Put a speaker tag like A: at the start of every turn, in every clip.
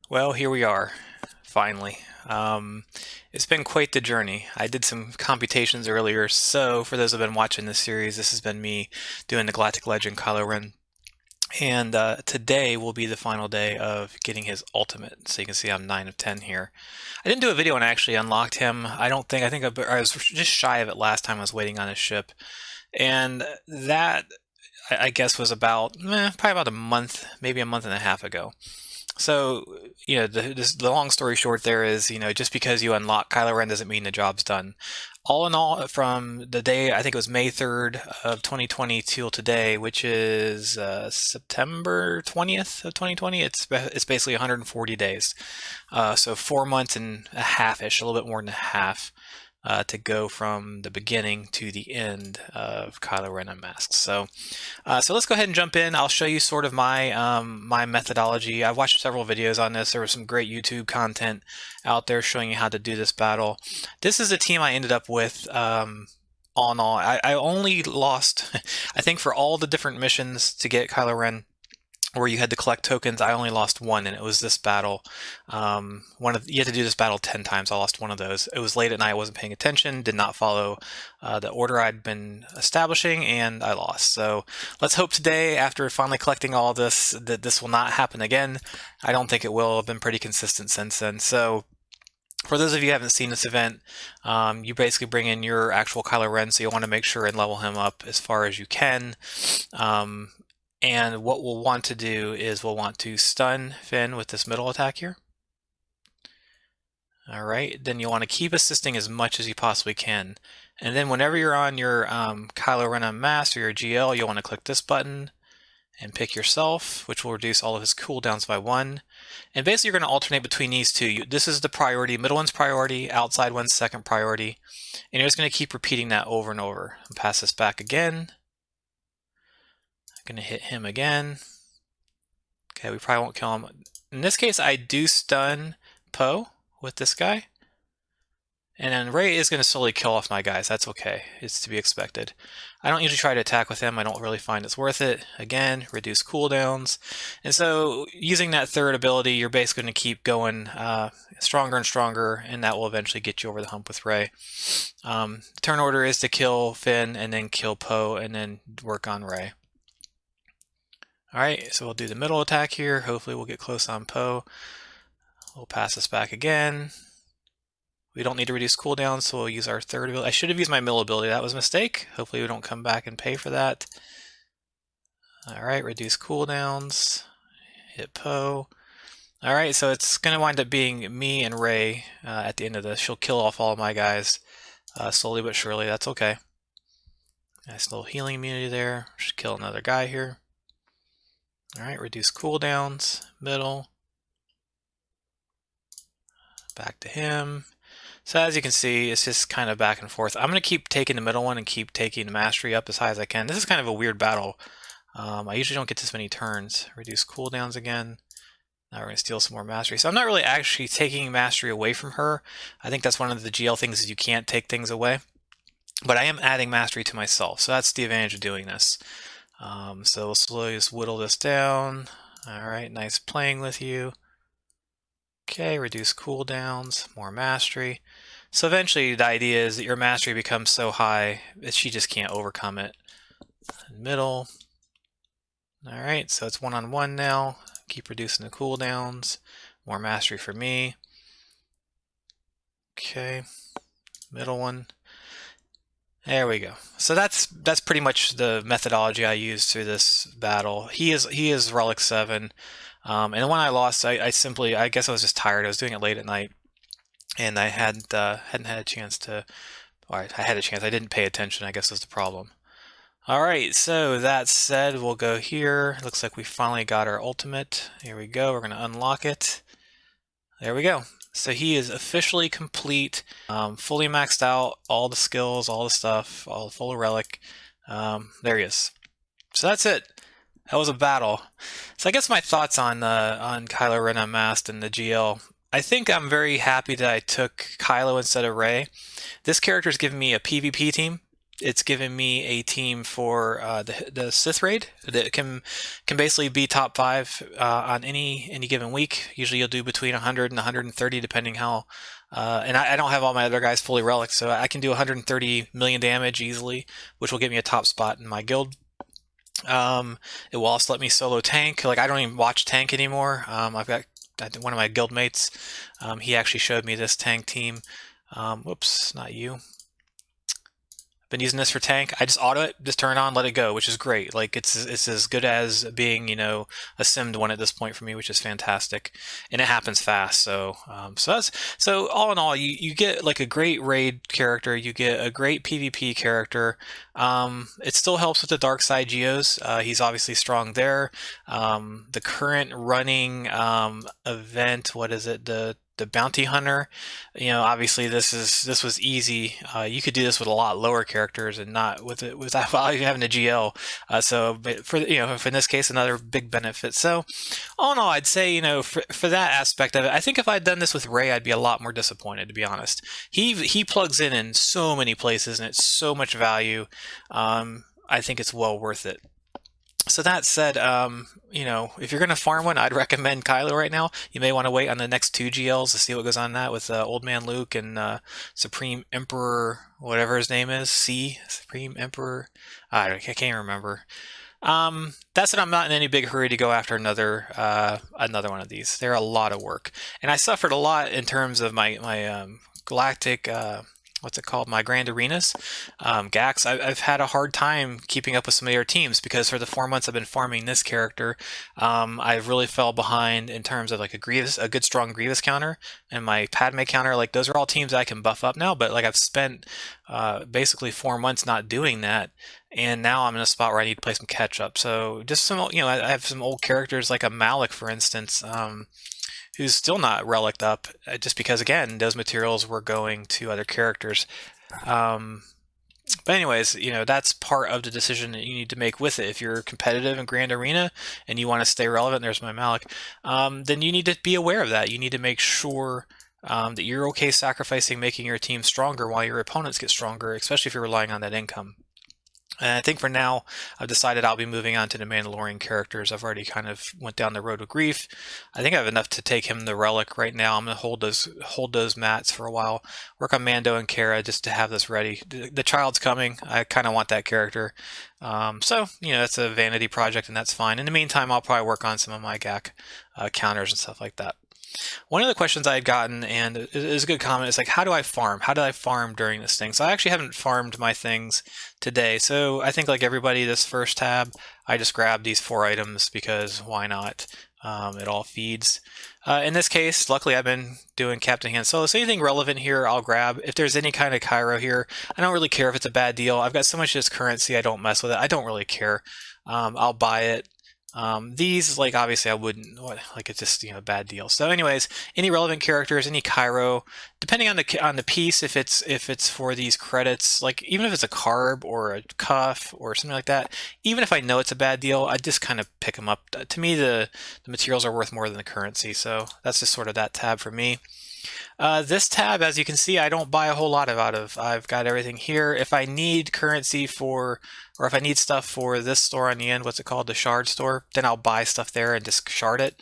A: Well, here we are, finally. It's been quite the journey. I did some computations earlier, so for those who have been watching this series, this has been me doing the Galactic Legend Kylo Ren. And today will be the final day of getting his ultimate. So you can see I'm 9 of 10 here. I didn't do a video when I actually unlocked him. I think I was just shy of it last time I was waiting on his ship. And that, I guess, was about, probably about a month, maybe a month and a half ago. So, the long story short there is, just because you unlock Kylo Ren doesn't mean the job's done. All in all, from the day, I think it was May 3rd of 2020 till today, which is September 20th of 2020, it's basically 140 days. So 4 months and a half-ish, a little bit more than a half, to go from the beginning to the end of Kylo Ren Unmasked. So let's go ahead and jump in. I'll show you sort of my methodology. I've watched several videos on this. There was some great YouTube content out there showing you how to do this battle. This is the team I ended up with. All in all, I only lost, I think for all the different missions to get Kylo Ren, where you had to collect tokens, I only lost one, and it was this battle. You had to do this battle 10 times. I lost one of those. It was late at night. I wasn't paying attention, did not follow the order I'd been establishing, and I lost. So let's hope today, after finally collecting all this, that this will not happen again. I don't think it will. I've been pretty consistent since then. So for those of you who haven't seen this event, you basically bring in your actual Kylo Ren, so you'll want to make sure and level him up as far as you can. And what we'll want to do is we'll want to stun Finn with this middle attack here. All right, then you'll want to keep assisting as much as you possibly can. And then whenever you're on your Kylo Ren Unmasked or your GL, you'll want to click this button and pick yourself, which will reduce all of his cooldowns by 1. And basically you're going to alternate between these two. This is the priority, middle one's priority, outside one's second priority. And you're just going to keep repeating that over and over. And pass this back again. Gonna hit him again. Okay, we probably won't kill him. In this case, I do stun Poe with this guy. And then Rey is going to slowly kill off my guys. That's okay. It's to be expected. I don't usually try to attack with him. I don't really find it's worth it. Again, reduce cooldowns. And so using that third ability, you're basically going to keep going stronger and stronger, and that will eventually get you over the hump with Rey. Turn order is to kill Finn and then kill Poe and then work on Rey. Alright, so we'll do the middle attack here. Hopefully we'll get close on Poe. We'll pass this back again. We don't need to reduce cooldown, so we'll use our third ability. I should have used my middle ability. That was a mistake. Hopefully we don't come back and pay for that. Alright, reduce cooldowns. Hit Poe. Alright, so it's going to wind up being me and Rey at the end of this. She'll kill off all of my guys slowly but surely. That's okay. Nice little healing immunity there. Should kill another guy here. Alright, reduce cooldowns, middle, back to him. So as you can see, it's just kind of back and forth. I'm going to keep taking the middle one and keep taking the mastery up as high as I can. This is kind of a weird battle. I usually don't get this many turns. Reduce cooldowns again. Now we're going to steal some more mastery. So I'm not really actually taking mastery away from her. I think that's one of the GL things is you can't take things away. But I am adding mastery to myself. So that's the advantage of doing this. So we'll slowly just whittle this down. Alright, nice playing with you. Okay, reduce cooldowns, more mastery. So eventually the idea is that your mastery becomes so high that she just can't overcome it. Middle. Alright, so it's one-on-one now. Keep reducing the cooldowns. More mastery for me. Okay, middle one. There we go. So that's pretty much the methodology I used through this battle. He is Relic 7. And when I lost, I guess I was just tired. I was doing it late at night, and I hadn't had a chance to. All right, I had a chance. I didn't pay attention, I guess was the problem. All right, so that said, we'll go here. Looks like we finally got our ultimate. Here we go. We're going to unlock it. There we go. So he is officially complete, fully maxed out, all the skills, all the stuff, all full of relic. There he is. So that's it. That was a battle. So I guess my thoughts on Kylo Ren Unmasked and the GL. I think I'm very happy that I took Kylo instead of Rey. This character is giving me a PvP team. it's given me a team for the Sith raid that can basically be top five on any given week. Usually you'll do between 100 and 130 depending how. And I don't have all my other guys fully relic, so I can do 130 million damage easily, which will get me a top spot in my guild. It will also let me solo tank. Like I don't even watch tank anymore. I've got one of my guild mates. He actually showed me this tank team. Whoops, not you. Been using this for tank. I just auto it, just turn it on, let it go, which is great. Like it's as good as being, a simmed one at this point for me, which is fantastic, and it happens fast. So all in all, you get like a great raid character, you get a great PvP character. It still helps with the dark side geos. He's obviously strong there. The current running event, what is it? The bounty hunter, obviously this was easy. You could do this with a lot lower characters and not without even having a GL. But for in this case, another big benefit. So all in all, I'd say, for that aspect of it, I think if I'd done this with Ray, I'd be a lot more disappointed, to be honest. He plugs in so many places and it's so much value. I think it's well worth it. So that said, if you're going to farm one, I'd recommend Kylo right now. You may want to wait on the next two GLs to see what goes on that with Old Man Luke and Supreme Emperor, whatever his name is, Supreme Emperor. I can't remember. That's it. I'm not in any big hurry to go after another one of these. They're a lot of work, and I suffered a lot in terms of my Galactic. What's it called? My Grand Arenas, Gax. I've had a hard time keeping up with some of your teams because for the 4 months I've been farming this character, I really fell behind in terms of like a good strong Grievous counter, and my Padme counter. Like those are all teams I can buff up now, but like I've spent basically 4 months not doing that, and now I'm in a spot where I need to play some catch up. So just some, I have some old characters like a Malik, for instance. Who's still not relicked up, just because again those materials were going to other characters. Um, but anyways, that's part of the decision that you need to make with it. If you're competitive in Grand Arena and you want to stay relevant, there's my Malik. Then you need to be aware of that. You need to make sure that you're okay sacrificing making your team stronger while your opponents get stronger, especially if you're relying on that income. And I think for now, I've decided I'll be moving on to the Mandalorian characters. I've already kind of went down the road with Grief. I think I have enough to take him the Relic right now. I'm going to hold those mats for a while. Work on Mando and Kara just to have this ready. The child's coming. I kind of want that character. It's a vanity project, and that's fine. In the meantime, I'll probably work on some of my GAC counters and stuff like that. One of the questions I had gotten, and it is a good comment, is like, how do I farm? How do I farm during this thing? So I actually haven't farmed my things today. So I think like everybody, this first tab, I just grabbed these 4 items because why not? It all feeds. In this case, luckily I've been doing Captain Han Solo, so anything relevant here I'll grab. If there's any kind of Cairo here, I don't really care if it's a bad deal. I've got so much of this currency, I don't mess with it. I don't really care. I'll buy it. These, like, obviously I wouldn't, like, it's just, a bad deal. So anyways, any relevant characters, any Cairo, depending on the piece, if it's for these credits, like, even if it's a carb or a cuff or something like that, even if I know it's a bad deal, I just kind of pick them up. To me, the materials are worth more than the currency, so that's just sort of that tab for me. This tab, as you can see, I don't buy a whole lot out of. I've got everything here. If I need currency or if I need stuff for this store on the end, what's it called, the shard store, then I'll buy stuff there and just shard it.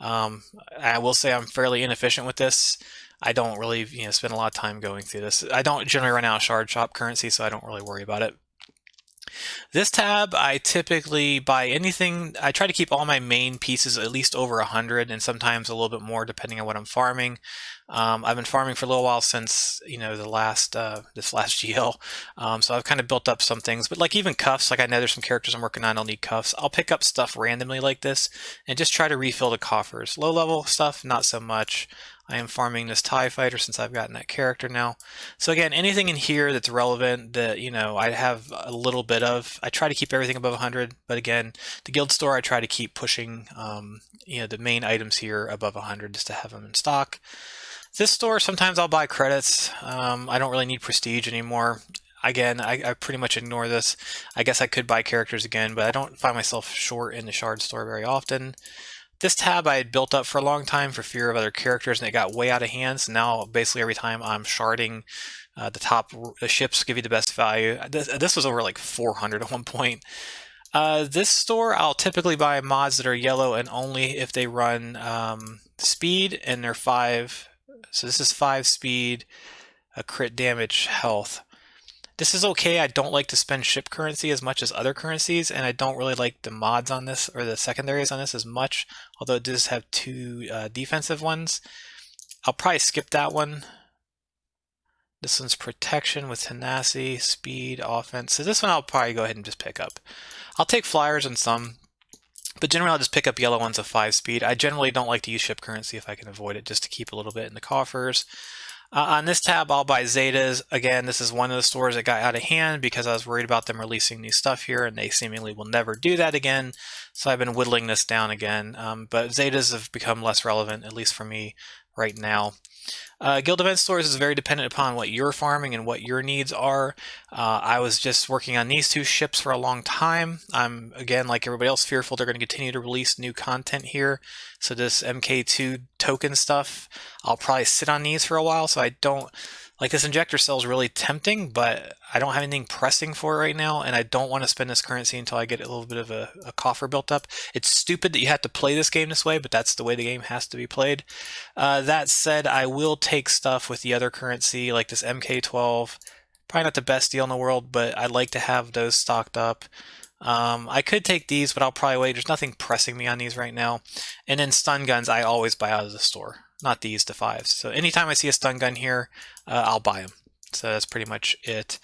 A: I will say I'm fairly inefficient with this. I don't really, spend a lot of time going through this. I don't generally run out of shard shop currency, so I don't really worry about it. This tab, I typically buy anything. I try to keep all my main pieces at least over 100 and sometimes a little bit more depending on what I'm farming. I've been farming for a little while since, the last, this last GL. So I've kind of built up some things, but like even cuffs, like I know there's some characters I'm working on, I'll need cuffs. I'll pick up stuff randomly like this and just try to refill the coffers. Low level stuff, not so much. I am farming this TIE fighter since I've gotten that character now. So again, anything in here that's relevant that, I have a little bit of, I try to keep everything above 100, but again, the guild store, I try to keep pushing, the main items here above 100 just to have them in stock. This store, sometimes I'll buy credits. I don't really need prestige anymore. Again, I pretty much ignore this. I guess I could buy characters again, but I don't find myself short in the shard store very often. This tab I had built up for a long time for fear of other characters, and it got way out of hand. So now basically every time I'm sharding The ships give you the best value. This was over like 400 at one point. This store, I'll typically buy mods that are yellow and only if they run speed and they're 5. So this is 5 speed, a crit damage, health. This is okay. I don't like to spend ship currency as much as other currencies, and I don't really like the mods on this or the secondaries on this as much, although it does have 2 defensive ones. I'll probably skip that one. This one's protection with tenacity, speed, offense. So this one I'll probably go ahead and just pick up. I'll take flyers and some, but generally I'll just pick up yellow ones of 5 speed. I generally don't like to use ship currency if I can avoid it, just to keep a little bit in the coffers. On this tab, I'll buy Zetas. Again, this is one of the stores that got out of hand because I was worried about them releasing new stuff here, and they seemingly will never do that again. So I've been whittling this down again. But Zetas have become less relevant, at least for me right now. Guild event stores is very dependent upon what you're farming and what your needs are. I was just working on these 2 ships for a long time. I'm, again, like everybody else, fearful they're going to continue to release new content here. So this MK2 token stuff, I'll probably sit on these for a while, so I don't... Like, this injector cell is really tempting, but I don't have anything pressing for it right now, and I don't want to spend this currency until I get a little bit of a coffer built up. It's stupid that you have to play this game this way, but that's the way the game has to be played. That said, I will take stuff with the other currency, like this MK12. Probably not the best deal in the world, but I'd like to have those stocked up. I could take these, but I'll probably wait. There's nothing pressing me on these right now. And then stun guns, I always buy out of the store. Not these, the 5s. So anytime I see a stun gun here, I'll buy them. So that's pretty much it.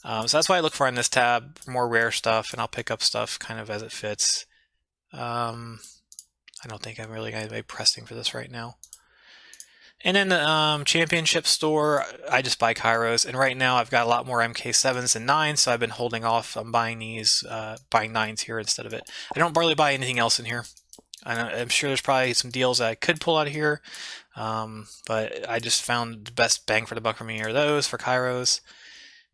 A: So that's why I look for in this tab, more rare stuff, and I'll pick up stuff kind of as it fits. I don't think I'm really going to be pressing for this right now. And then the championship store, I just buy Kairos. And right now I've got a lot more MK7s and 9s, so I've been holding off on buying these, buying 9s here instead of it. I don't barely buy anything else in here. I'm sure there's probably some deals that I could pull out of here, but I just found the best bang for the buck for me are those for Kairos.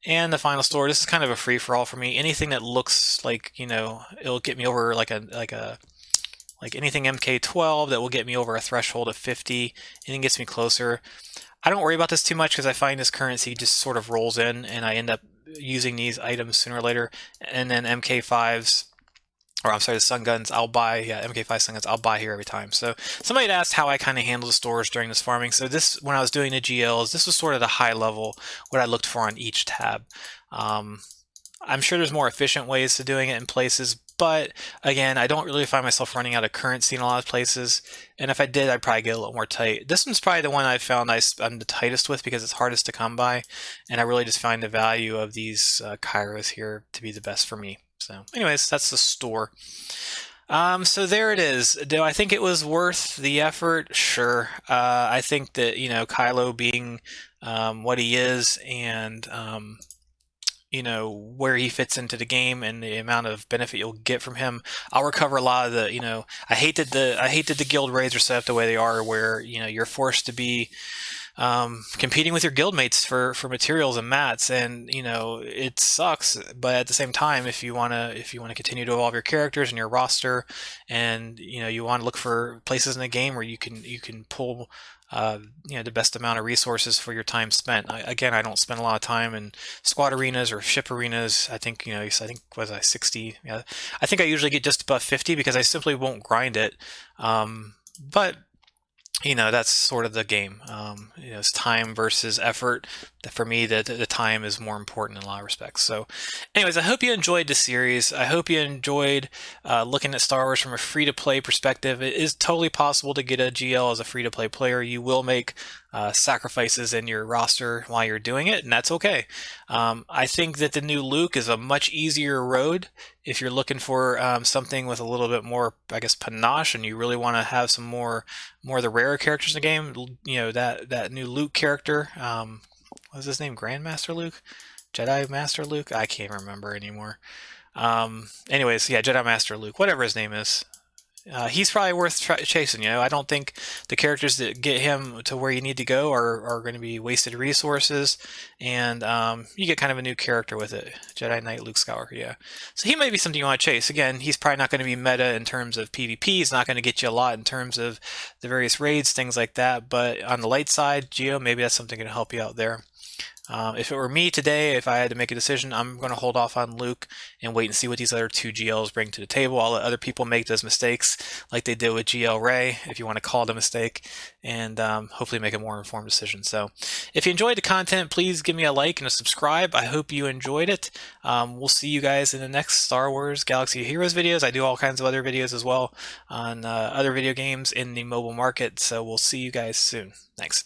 A: And the final store, this is kind of a free-for-all for me. Anything that looks like, you know, it'll get me over like anything MK12 that will get me over a threshold of 50, anything gets me closer. I don't worry about this too much because I find this currency just sort of rolls in and I end up using these items sooner or later. And then MK5s, or I'm sorry, the stun guns, I'll buy, MK5 stun guns, I'll buy here every time. So somebody had asked how I kind of handle the stores during this farming. So this, when I was doing the GLs, this was sort of the high level, what I looked for on each tab. I'm sure there's more efficient ways to doing it in places, but again, I don't really find myself running out of currency in a lot of places. And if I did, I'd probably get a little more tight. This one's probably the one I found I'm the tightest with because it's hardest to come by. And I really just find the value of these Kairos here to be the best for me. So anyways, that's the store. So there it is. Do I think it was worth the effort? Sure. I think that, you know, Kylo being what he is and you know, where he fits into the game and the amount of benefit you'll get from him. I'll recover a lot of the, you know, I hate that the guild raids are set up the way they are, where, you know, you're forced to be competing with your guildmates for materials and mats, and you know it sucks. But at the same time, if you wanna continue to evolve your characters and your roster, and you know you want to look for places in the game where you can pull you know, the best amount of resources for your time spent. Again, I don't spend a lot of time in squad arenas or ship arenas. I think, you know, I think was I 60? Yeah, I think I usually get just above 50 because I simply won't grind it. But you know, that's sort of the game. You know, it's time versus effort. For me, the time is more important in a lot of respects. So anyways, I hope you enjoyed the series. I hope you enjoyed looking at Star Wars from a free-to-play perspective. It is totally possible to get a GL as a free-to-play player. You will make sacrifices in your roster while you're doing it, and that's okay. I think that the new Luke is a much easier road if you're looking for something with a little bit more, I guess, panache, and you really want to have some more of the rarer characters in the game. You know, that new Luke character. What was his name? Grandmaster Luke? Jedi Master Luke? I can't remember anymore. Anyways, yeah, Jedi Master Luke, whatever his name is. He's probably worth chasing. You know, I don't think the characters that get him to where you need to go are going to be wasted resources, and you get kind of a new character with it. Jedi Knight Luke Skywalker, yeah. So he may be something you want to chase. Again, he's probably not going to be meta in terms of PvP. He's not going to get you a lot in terms of the various raids, things like that. But on the light side, Geo, maybe that's something going to help you out there. If it were me today, if I had to make a decision, I'm going to hold off on Luke and wait and see what these other two GLs bring to the table. I'll let other people make those mistakes like they did with GL Ray, if you want to call it a mistake, and hopefully make a more informed decision. So if you enjoyed the content, please give me a like and a subscribe. I hope you enjoyed it. We'll see you guys in the next Star Wars Galaxy of Heroes videos. I do all kinds of other videos as well on other video games in the mobile market. So we'll see you guys soon. Thanks.